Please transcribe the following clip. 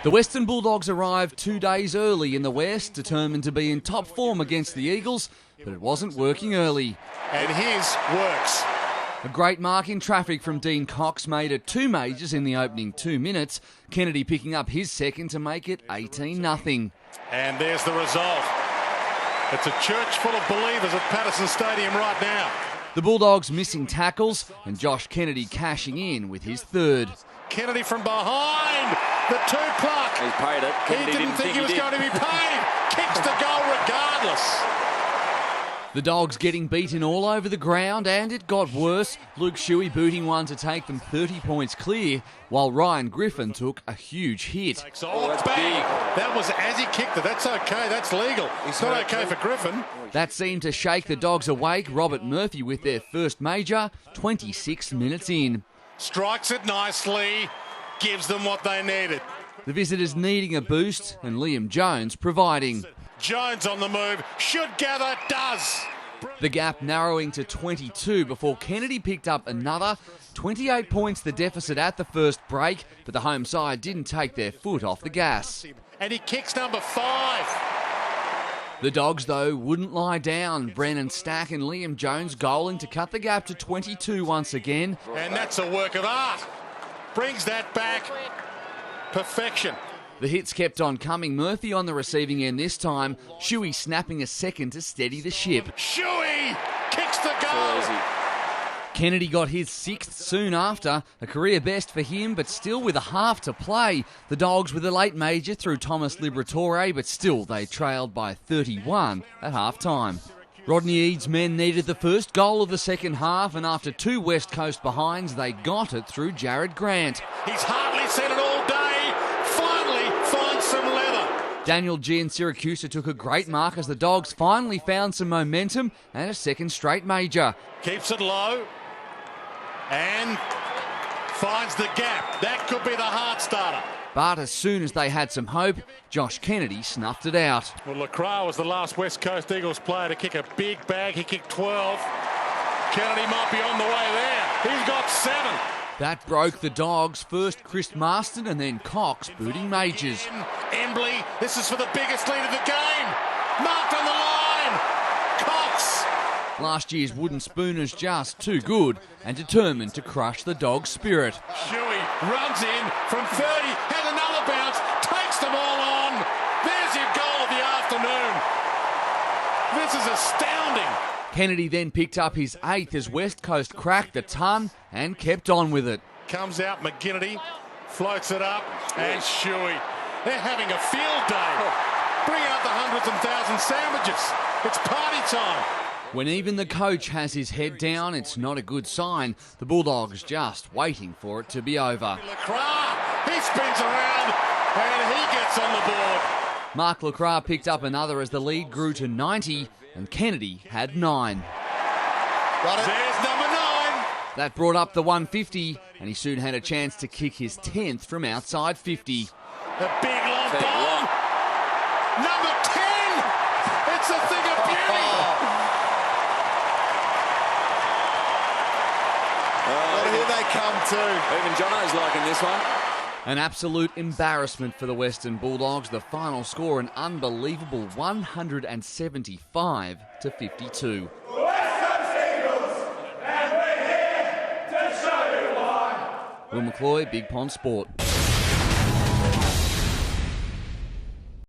The Western Bulldogs arrived 2 days early in the West, determined to be in top form against the Eagles, but it wasn't working early. And his works. A great mark in traffic from Dean Cox made it 2 majors in the opening 2 minutes, Kennedy picking up his second to make it 18-0. And there's the result. It's a church full of believers at Patterson Stadium right now. The Bulldogs missing tackles and Josh Kennedy cashing in with his third. Kennedy from behind, the 2 clock. He's paid it. Kennedy didn't think he was going to be paid. Kicks the goal regardless. The Dogs getting beaten all over the ground, and it got worse. Luke Shuey booting one to take them 30 points clear, while Ryan Griffin took a huge hit. Oh, that's big. That was as he kicked it. That's okay. That's legal. It's not okay for Griffin. That seemed to shake the Dogs awake. Robert Murphy with their first major, 26 minutes in. Strikes it nicely, gives them what they needed. The visitors needing a boost, and Liam Jones providing. Jones on the move, should gather, does. The gap narrowing to 22 before Kennedy picked up another. 28 points the deficit at the first break, but the home side didn't take their foot off the gas. And he kicks number 5. The Dogs, though, wouldn't lie down. Brennan Stack and Liam Jones goaling to cut the gap to 22 once again. And that's a work of art. Brings that back. Perfection. The hits kept on coming. Murphy on the receiving end this time. Shuey snapping a second to steady the ship. Shuey kicks the goal. Kennedy got his 6th soon after, a career best for him, but still with a half to play. The Dogs with a late major through Thomas Liberatore, but still they trailed by 31 at half-time. Rodney Eads' men needed the first goal of the second half, and after 2 West Coast behinds, they got it through Jared Grant. He's hardly seen it all day. Finally finds some leather. Daniel Giansiracusa took a great mark as the Dogs finally found some momentum and a second straight major. Keeps it low. And finds the gap. That could be the heart starter. But as soon as they had some hope, Josh Kennedy snuffed it out. Well, Lacroix was the last West Coast Eagles player to kick a big bag. He kicked 12. Kennedy might be on the way there. He's got 7. That broke the Dogs. First Chris Marston and then Cox booting majors. Embley, this is for the biggest lead of the game. Marked on the line. Cox. Last year's wooden spooners just too good and determined to crush the Dogs' spirit. Shuey runs in from 30, has another bounce, takes them all on. There's your goal of the afternoon. This is astounding. Kennedy then picked up his 8th as West Coast cracked a ton and kept on with it. Comes out McGinnity, floats it up, and Shuey. They're having a field day. Bring out the hundreds and thousands sandwiches. It's party time. When even the coach has his head down, it's not a good sign. The Bulldogs just waiting for it to be over. Lacroix, he spins around and he gets on the board. Mark Lacroix picked up another as the lead grew to 90 and Kennedy had 9. Got it. There's number 9. That brought up the 150 and he soon had a chance to kick his 10th from outside 50. The big long ball. Number 10. It's a thing of beauty. Well, here they come too. Even Jono's liking this one. An absolute embarrassment for the Western Bulldogs. The final score an unbelievable 175 to 52. Will McCloy, Big Pond Sport.